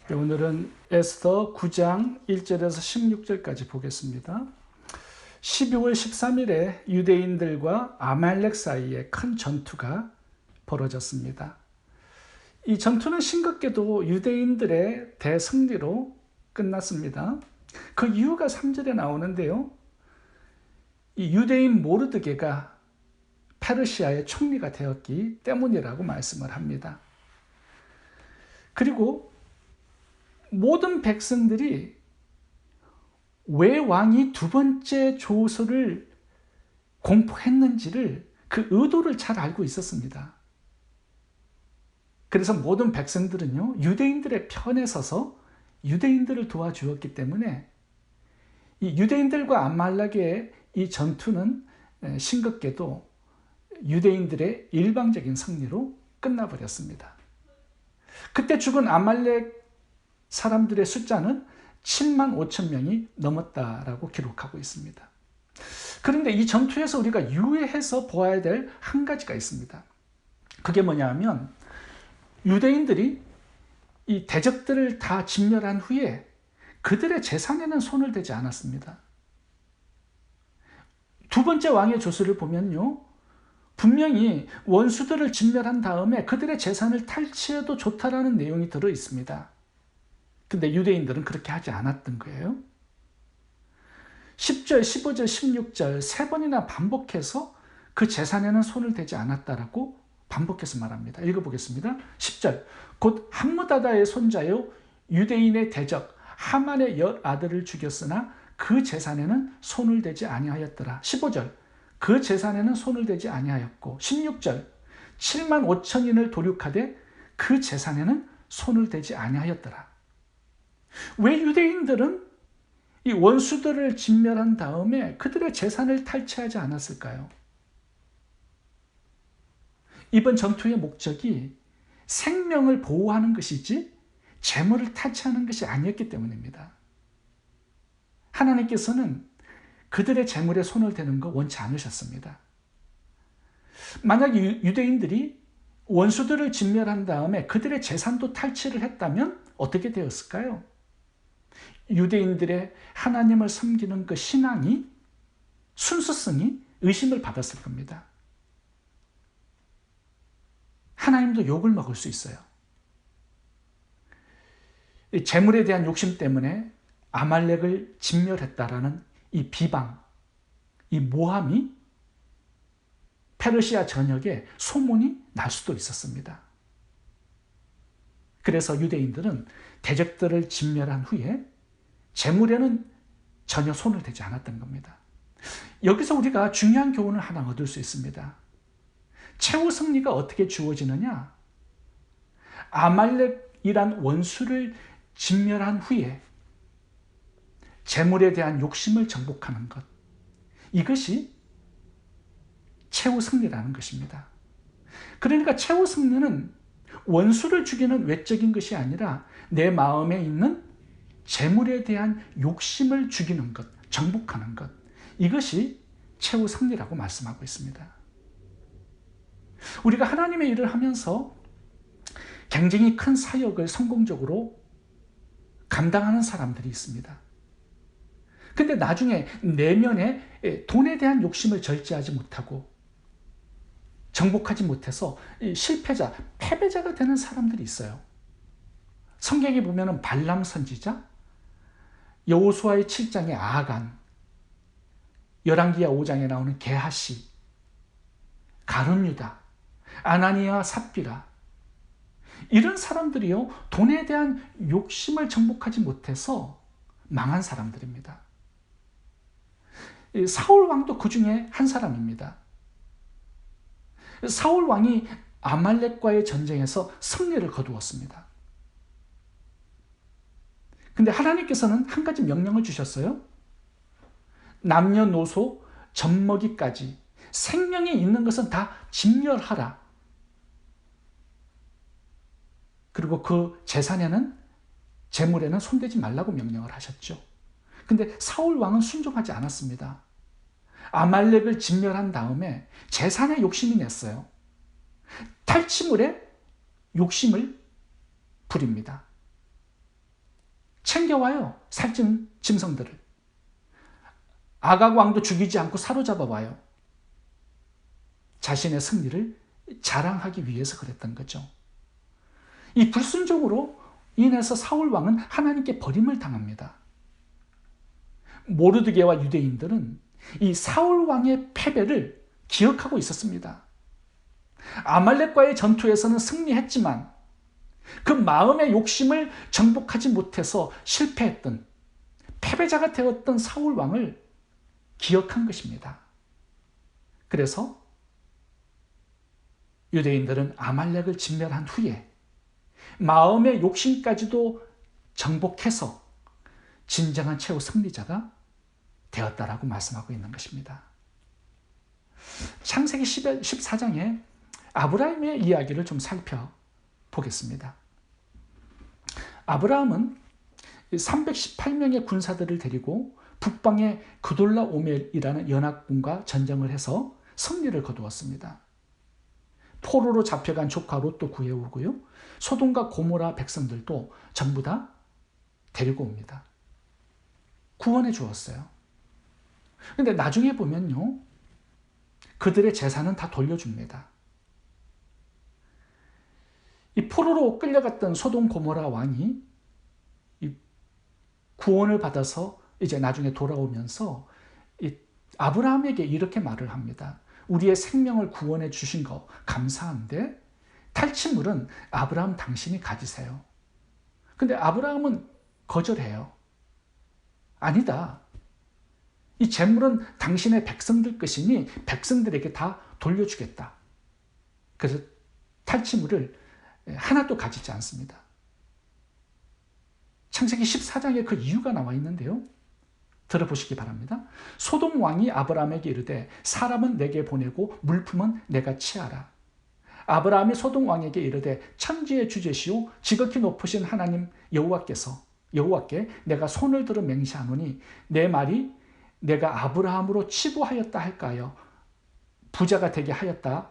오늘은 에스더 9장 1절에서 16절까지 보겠습니다. 12월 13일에 유대인들과 아말렉 사이에 큰 전투가 벌어졌습니다. 이 전투는 싱겁게도 유대인들의 대승리로 끝났습니다. 그 이유가 3절에 나오는데요. 이 유대인 모르드게가 페르시아의 총리가 되었기 때문이라고 말씀을 합니다. 그리고 모든 백성들이 왜 왕이 두 번째 조서를 공포했는지를 그 의도를 잘 알고 있었습니다. 그래서 모든 백성들은요, 유대인들의 편에 서서 유대인들을 도와주었기 때문에 이 유대인들과 아말렉의 이 전투는 싱겁게도 유대인들의 일방적인 승리로 끝나버렸습니다. 그때 죽은 아말렉 사람들의 숫자는 7만 5천 명이 넘었다라고 기록하고 있습니다. 그런데 이 전투에서 우리가 유의해서 보아야 될 한 가지가 있습니다. 그게 뭐냐 하면 유대인들이 이 대적들을 다 진멸한 후에 그들의 재산에는 손을 대지 않았습니다. 두 번째 왕의 조서를 보면요, 분명히 원수들을 진멸한 다음에 그들의 재산을 탈취해도 좋다라는 내용이 들어 있습니다. 근데 유대인들은 그렇게 하지 않았던 거예요. 10절, 15절, 16절 세 번이나 반복해서 그 재산에는 손을 대지 않았다라고 반복해서 말합니다. 읽어보겠습니다. 10절, 곧 함무다다의 손자요 유대인의 대적 하만의 아들을 죽였으나 그 재산에는 손을 대지 아니하였더라. 15절, 그 재산에는 손을 대지 아니하였고, 16절, 7만 5천인을 도륙하되 그 재산에는 손을 대지 아니하였더라. 왜 유대인들은 이 원수들을 진멸한 다음에 그들의 재산을 탈취하지 않았을까요? 이번 전투의 목적이 생명을 보호하는 것이지 재물을 탈취하는 것이 아니었기 때문입니다. 하나님께서는 그들의 재물에 손을 대는 거 원치 않으셨습니다. 만약 유대인들이 원수들을 진멸한 다음에 그들의 재산도 탈취를 했다면 어떻게 되었을까요? 유대인들의 하나님을 섬기는 그 신앙이, 순수성이 의심을 받았을 겁니다. 하나님도 욕을 먹을 수 있어요. 재물에 대한 욕심 때문에 아말렉을 진멸했다라는 이 비방, 이 모함이 페르시아 전역에 소문이 날 수도 있었습니다. 그래서 유대인들은 대적들을 진멸한 후에 재물에는 전혀 손을 대지 않았던 겁니다. 여기서 우리가 중요한 교훈을 하나 얻을 수 있습니다. 최후 승리가 어떻게 주어지느냐? 아말렉이란 원수를 진멸한 후에 재물에 대한 욕심을 정복하는 것, 이것이 최후 승리라는 것입니다. 그러니까 최후 승리는 원수를 죽이는 외적인 것이 아니라 내 마음에 있는 재물에 대한 욕심을 죽이는 것, 정복하는 것, 이것이 최후 승리라고 말씀하고 있습니다. 우리가 하나님의 일을 하면서 굉장히 큰 사역을 성공적으로 감당하는 사람들이 있습니다. 근데 나중에 내면에 돈에 대한 욕심을 절제하지 못하고 정복하지 못해서 실패자, 패배자가 되는 사람들이 있어요. 성경에 보면 발람 선지자, 여호수아의 7장의 아간, 열왕기야 5장에 나오는 게하시, 가룟유다, 아나니아 삽비라, 이런 사람들이요, 돈에 대한 욕심을 정복하지 못해서 망한 사람들입니다. 사울 왕도 그 중에 한 사람입니다. 사울 왕이 아말렉과의 전쟁에서 승리를 거두었습니다. 근데 하나님께서는 한 가지 명령을 주셨어요. 남녀노소, 젖먹이까지 생명이 있는 것은 다 진멸하라. 그리고 그 재산에는, 재물에는 손대지 말라고 명령을 하셨죠. 근데 사울 왕은 순종하지 않았습니다. 아말렉을 진멸한 다음에 재산에 욕심이 냈어요. 탈취물에 욕심을 부립니다. 챙겨와요. 살찐 짐승들을. 아각 왕도 죽이지 않고 사로잡아 와요. 자신의 승리를 자랑하기 위해서 그랬던 거죠. 이 불순종으로 인해서 사울 왕은 하나님께 버림을 당합니다. 모르드게와 유대인들은 이 사울 왕의 패배를 기억하고 있었습니다. 아말렉과의 전투에서는 승리했지만 그 마음의 욕심을 정복하지 못해서 실패했던, 패배자가 되었던 사울 왕을 기억한 것입니다. 그래서 유대인들은 아말렉을 진멸한 후에 마음의 욕심까지도 정복해서 진정한 최후 승리자가 되었다라고 말씀하고 있는 것입니다. 창세기 14장에 아브라함의 이야기를 좀 살펴보겠습니다. 아브라함은 318명의 군사들을 데리고 북방의 그돌라오멜이라는 연합군과 전쟁을 해서 승리를 거두었습니다. 포로로 잡혀간 조카 롯도 구해오고요. 소돔과 고모라 백성들도 전부 다 데리고 옵니다. 구원해 주었어요. 근데 나중에 보면요, 그들의 재산은 다 돌려줍니다. 이 포로로 끌려갔던 소돔 고모라 왕이 이 구원을 받아서 이제 나중에 돌아오면서 이 아브라함에게 이렇게 말을 합니다. 우리의 생명을 구원해 주신 거 감사한데 탈취물은 아브라함 당신이 가지세요. 근데 아브라함은 거절해요. 아니다. 이 재물은 당신의 백성들 것이니 백성들에게 다 돌려주겠다. 그래서 탈취물을 하나도 가지지 않습니다. 창세기 14장에 그 이유가 나와 있는데요. 들어보시기 바랍니다. 소돔 왕이 아브라함에게 이르되 사람은 내게 보내고 물품은 내가 취하라. 아브라함이 소돔 왕에게 이르되 천지의 주제시오 지극히 높으신 하나님 여호와께 내가 손을 들어 맹세하노니 내 말이 내가 아브라함으로 치부하였다 할까요? 부자가 되게 하였다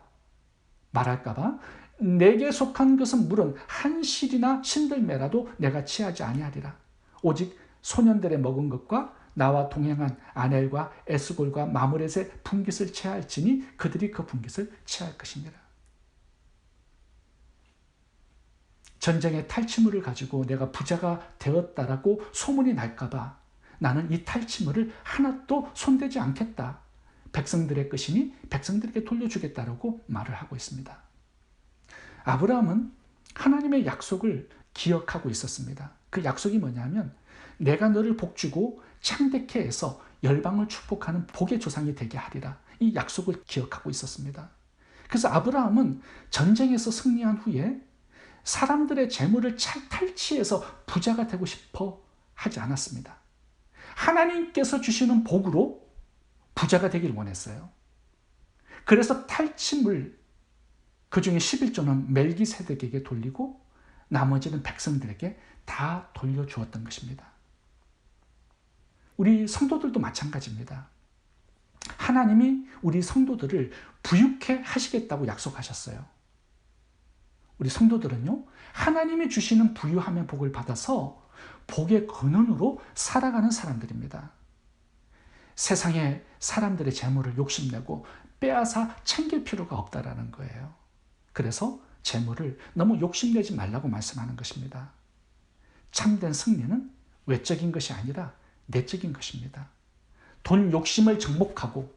말할까봐 내게 속한 것은 물은 한 실이나 신들매라도 내가 취하지 아니하리라. 오직 소년들의 먹은 것과 나와 동행한 아넬과 에스골과 마므렛의 분깃을 취할지니 그들이 그 분깃을 취할 것이니라. 전쟁의 탈취물을 가지고 내가 부자가 되었다라고 소문이 날까봐 나는 이 탈취물을 하나도 손대지 않겠다. 백성들의 것이니 백성들에게 돌려주겠다라고 말을 하고 있습니다. 아브라함은 하나님의 약속을 기억하고 있었습니다. 그 약속이 뭐냐면 내가 너를 복주고 창대케 해서 열방을 축복하는 복의 조상이 되게 하리라. 이 약속을 기억하고 있었습니다. 그래서 아브라함은 전쟁에서 승리한 후에 사람들의 재물을 탈취해서 부자가 되고 싶어 하지 않았습니다. 하나님께서 주시는 복으로 부자가 되기를 원했어요. 그래서 탈취물, 그중에 11조는 멜기세덱에게 돌리고 나머지는 백성들에게 다 돌려주었던 것입니다. 우리 성도들도 마찬가지입니다. 하나님이 우리 성도들을 부유케 하시겠다고 약속하셨어요. 우리 성도들은요, 하나님이 주시는 부유함의 복을 받아서 복의 근원으로 살아가는 사람들입니다. 세상에 사람들의 재물을 욕심내고 빼앗아 챙길 필요가 없다라는 거예요. 그래서 재물을 너무 욕심내지 말라고 말씀하는 것입니다. 참된 승리는 외적인 것이 아니라 내적인 것입니다. 돈 욕심을 정복하고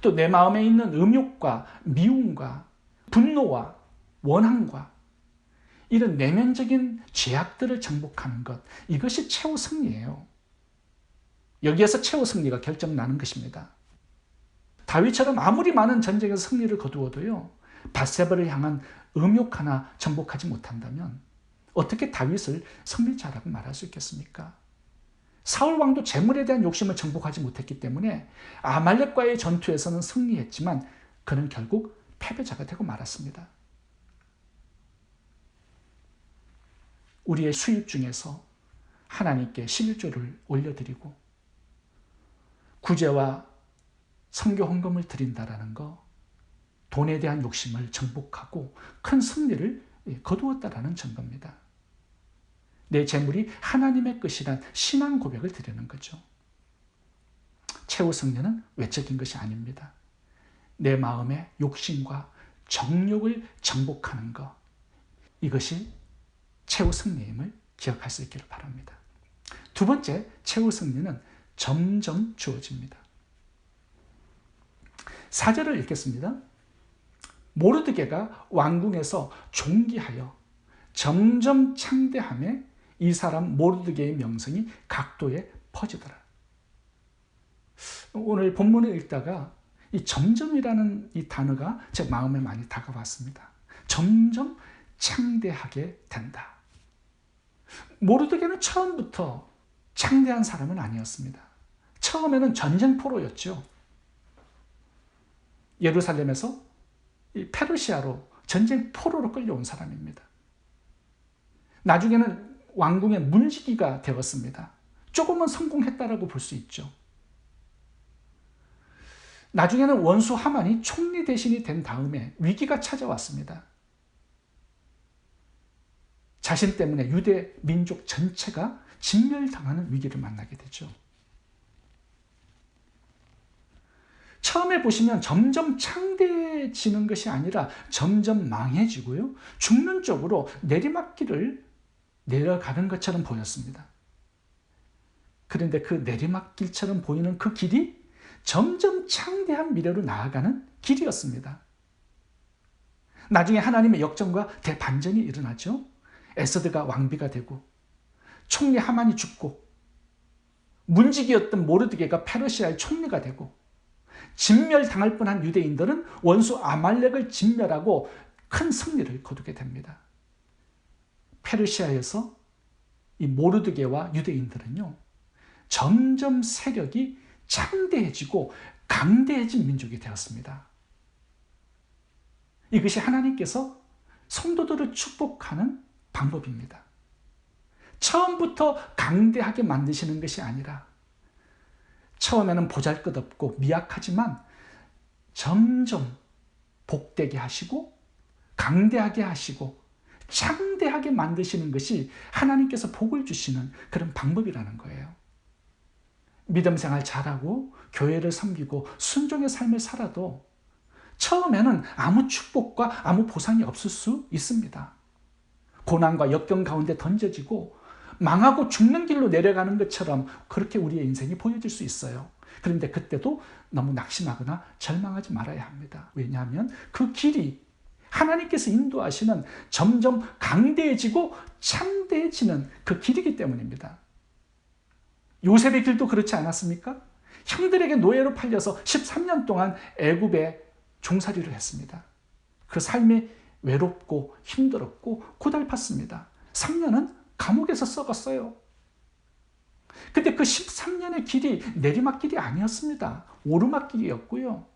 또 내 마음에 있는 음욕과 미움과 분노와 원함과 이런 내면적인 죄악들을 정복하는 것, 이것이 최후 승리예요. 여기에서 최후 승리가 결정나는 것입니다. 다윗처럼 아무리 많은 전쟁에서 승리를 거두어도요, 밧세바를 향한 음욕 하나 정복하지 못한다면 어떻게 다윗을 승리자라고 말할 수 있겠습니까? 사울 왕도 재물에 대한 욕심을 정복하지 못했기 때문에 아말렉과의 전투에서는 승리했지만 그는 결국 패배자가 되고 말았습니다. 우리의 수입 중에서 하나님께 11조를 올려드리고 구제와 선교 헌금을 드린다라는 거, 돈에 대한 욕심을 정복하고 큰 승리를 거두었다라는 증거입니다. 내 재물이 하나님의 것이란 신앙 고백을 드리는 거죠. 최후 승리는 외적인 것이 아닙니다. 내 마음의 욕심과 정욕을 정복하는 것, 이것이 최후 승리임을 기억할 수 있기를 바랍니다. 두 번째, 최후 승리는 점점 주어집니다. 4절을 읽겠습니다. 모르드게가 왕궁에서 존귀하여 점점 창대함에 이 사람 모르드게의 명성이 각도에 퍼지더라. 오늘 본문을 읽다가 이 점점이라는 이 단어가 제 마음에 많이 다가왔습니다. 점점 창대하게 된다. 모르드게는 처음부터 창대한 사람은 아니었습니다. 처음에는 전쟁포로였죠. 예루살렘에서 이 페르시아로 전쟁포로로 끌려온 사람입니다. 나중에는 왕궁의 문지기가 되었습니다. 조금은 성공했다라고 볼 수 있죠. 나중에는 원수 하만이 총리 대신이 된 다음에 위기가 찾아왔습니다. 자신 때문에 유대 민족 전체가 진멸당하는 위기를 만나게 되죠. 처음에 보시면 점점 창대해지는 것이 아니라 점점 망해지고요. 죽는 쪽으로 내리막길을 내려가는 것처럼 보였습니다. 그런데 그 내리막길처럼 보이는 그 길이 점점 창대한 미래로 나아가는 길이었습니다. 나중에 하나님의 역정과 대반전이 일어나죠. 에스더가 왕비가 되고 총리 하만이 죽고 문지기였던 모르드게가 페르시아의 총리가 되고 진멸당할 뻔한 유대인들은 원수 아말렉을 진멸하고 큰 승리를 거두게 됩니다. 페르시아에서 이 모르드게와 유대인들은요, 점점 세력이 창대해지고 강대해진 민족이 되었습니다. 이것이 하나님께서 성도들을 축복하는 방법입니다. 처음부터 강대하게 만드시는 것이 아니라 처음에는 보잘것없고 미약하지만 점점 복되게 하시고 강대하게 하시고 창대하게 만드시는 것이 하나님께서 복을 주시는 그런 방법이라는 거예요. 믿음 생활 잘하고 교회를 섬기고 순종의 삶을 살아도 처음에는 아무 축복과 아무 보상이 없을 수 있습니다. 고난과 역경 가운데 던져지고 망하고 죽는 길로 내려가는 것처럼 그렇게 우리의 인생이 보여질 수 있어요. 그런데 그때도 너무 낙심하거나 절망하지 말아야 합니다. 왜냐하면 그 길이 하나님께서 인도하시는 점점 강대해지고 창대해지는 그 길이기 때문입니다. 요셉의 길도 그렇지 않았습니까? 형들에게 노예로 팔려서 13년 동안 애굽에 종살이를 했습니다. 그 삶이 외롭고 힘들었고 고달팠습니다. 3년은 감옥에서 썩었어요. 근데 그 13년의 길이 내리막길이 아니었습니다. 오르막길이었고요.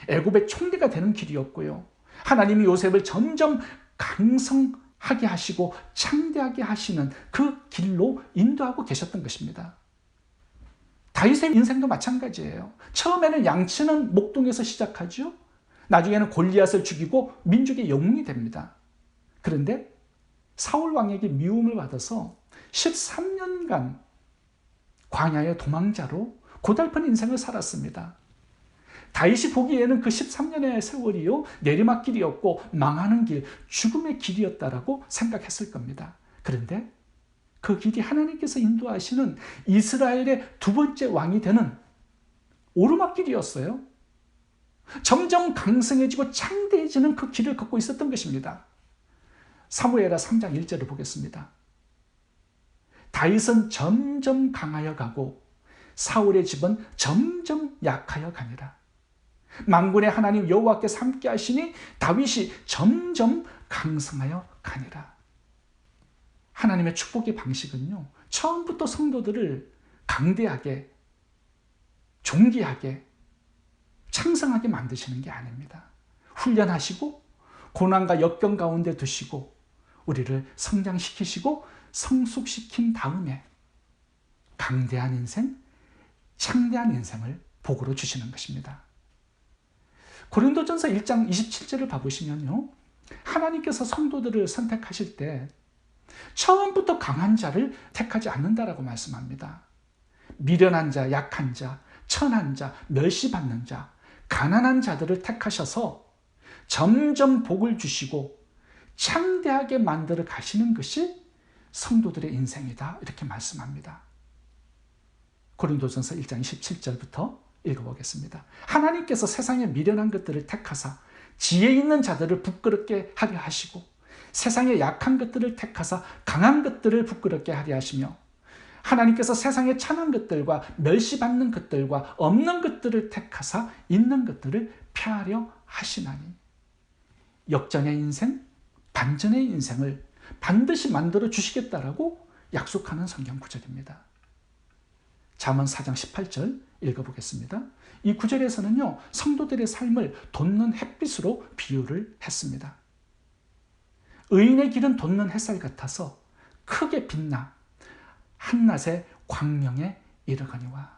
애굽의 총리가 되는 길이었고요. 하나님이 요셉을 점점 강성하게 하시고 창대하게 하시는 그 길로 인도하고 계셨던 것입니다. 다윗의 인생도 마찬가지예요. 처음에는 양치는 목동에서 시작하죠. 나중에는 골리앗을 죽이고 민족의 영웅이 됩니다. 그런데 사울 왕에게 미움을 받아서 13년간 광야의 도망자로 고달픈 인생을 살았습니다. 다윗이 보기에는 그 13년의 세월이요, 내리막길이었고 망하는 길, 죽음의 길이었다라고 생각했을 겁니다. 그런데 그 길이 하나님께서 인도하시는 이스라엘의 두 번째 왕이 되는 오르막길이었어요. 점점 강성해지고 창대해지는 그 길을 걷고 있었던 것입니다. 사무엘하 3장 1절을 보겠습니다. 다윗은 점점 강하여 가고 사울의 집은 점점 약하여 가니라. 만군의 하나님 여호와께서 함께 하시니 다윗이 점점 강성하여 가니라. 하나님의 축복의 방식은요, 처음부터 성도들을 강대하게, 존귀하게, 창성하게 만드시는 게 아닙니다. 훈련하시고 고난과 역경 가운데 두시고 우리를 성장시키시고 성숙시킨 다음에 강대한 인생, 창대한 인생을 복으로 주시는 것입니다. 고린도전서 1장 27절을 봐보시면요, 하나님께서 성도들을 선택하실 때 처음부터 강한 자를 택하지 않는다라고 말씀합니다. 미련한 자, 약한 자, 천한 자, 멸시받는 자, 가난한 자들을 택하셔서 점점 복을 주시고 창대하게 만들어 가시는 것이 성도들의 인생이다, 이렇게 말씀합니다. 고린도전서 1장 27절부터 읽어보겠습니다. 하나님께서 세상의 미련한 것들을 택하사 지혜 있는 자들을 부끄럽게 하려 하시고 세상의 약한 것들을 택하사 강한 것들을 부끄럽게 하려 하시며 하나님께서 세상의 천한 것들과 멸시받는 것들과 없는 것들을 택하사 있는 것들을 폐하려 하시나니. 역전의 인생, 반전의 인생을 반드시 만들어 주시겠다라고 약속하는 성경 구절입니다. 잠언 4장 18절 읽어보겠습니다. 이 구절에서는요, 성도들의 삶을 돋는 햇빛으로 비유를 했습니다. 의인의 길은 돋는 햇살 같아서 크게 빛나 한낮의 광명에 이르거니와.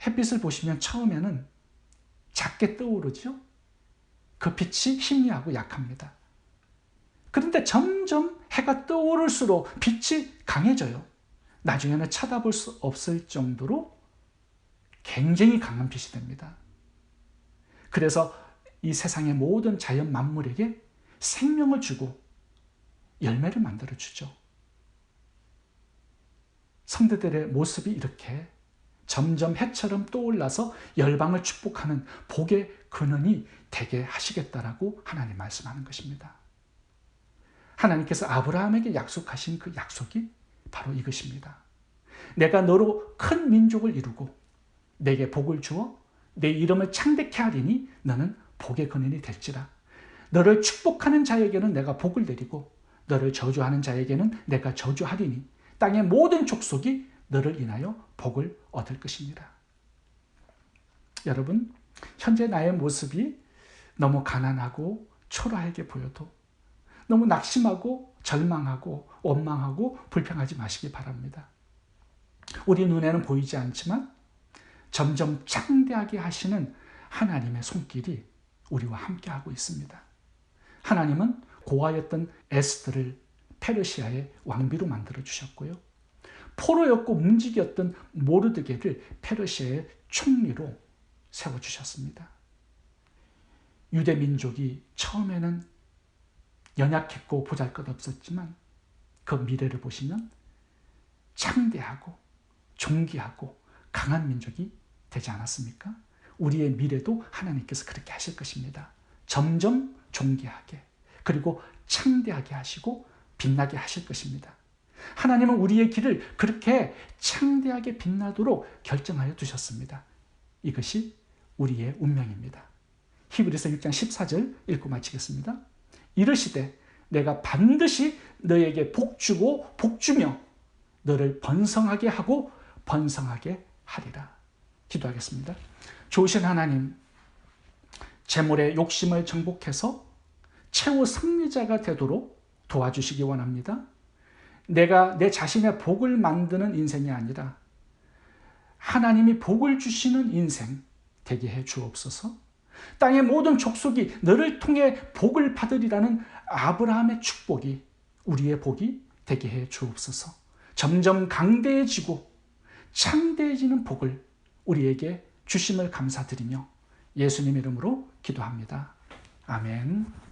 햇빛을 보시면 처음에는 작게 떠오르죠. 그 빛이 희미하고 약합니다. 그런데 점점 해가 떠오를수록 빛이 강해져요. 나중에는 쳐다볼 수 없을 정도로 굉장히 강한 빛이 됩니다. 그래서 이 세상의 모든 자연 만물에게 생명을 주고 열매를 만들어주죠. 성도들의 모습이 이렇게 점점 해처럼 떠올라서 열방을 축복하는 복의 근원이 되게 하시겠다라고 하나님 말씀하는 것입니다. 하나님께서 아브라함에게 약속하신 그 약속이 바로 이것입니다. 내가 너로 큰 민족을 이루고 내게 복을 주어 내 이름을 창대케 하리니 너는 복의 근원이 될지라. 너를 축복하는 자에게는 내가 복을 내리고 너를 저주하는 자에게는 내가 저주하리니 땅의 모든 족속이 너를 인하여 복을 얻을 것입니다. 여러분, 현재 나의 모습이 너무 가난하고 초라하게 보여도 너무 낙심하고 절망하고 원망하고 불평하지 마시기 바랍니다. 우리 눈에는 보이지 않지만 점점 창대하게 하시는 하나님의 손길이 우리와 함께하고 있습니다. 하나님은 고아였던 에스더를 페르시아의 왕비로 만들어주셨고요. 포로였고 문지기였던 모르드게를 페르시아의 총리로 세워주셨습니다. 유대 민족이 처음에는 연약했고 보잘것없었지만 그 미래를 보시면 창대하고 존귀하고 강한 민족이 되지 않았습니까? 우리의 미래도 하나님께서 그렇게 하실 것입니다. 점점 존귀하게 그리고 창대하게 하시고 빛나게 하실 것입니다. 하나님은 우리의 길을 그렇게 창대하게 빛나도록 결정하여 두셨습니다. 이것이 우리의 운명입니다. 히브리서 6장 14절 읽고 마치겠습니다. 이르시되 내가 반드시 너에게 복주고 복주며 너를 번성하게 하고 번성하게 하리라. 기도하겠습니다. 좋으신 하나님, 재물의 욕심을 정복해서 최후 승리자가 되도록 도와주시기 원합니다. 내가 내 자신의 복을 만드는 인생이 아니라 하나님이 복을 주시는 인생 되게 해 주옵소서. 땅의 모든 족속이 너를 통해 복을 받으리라는 아브라함의 축복이 우리의 복이 되게 해 주옵소서. 점점 강대해지고 창대해지는 복을 우리에게 주심을 감사드리며 예수님 이름으로 기도합니다. 아멘.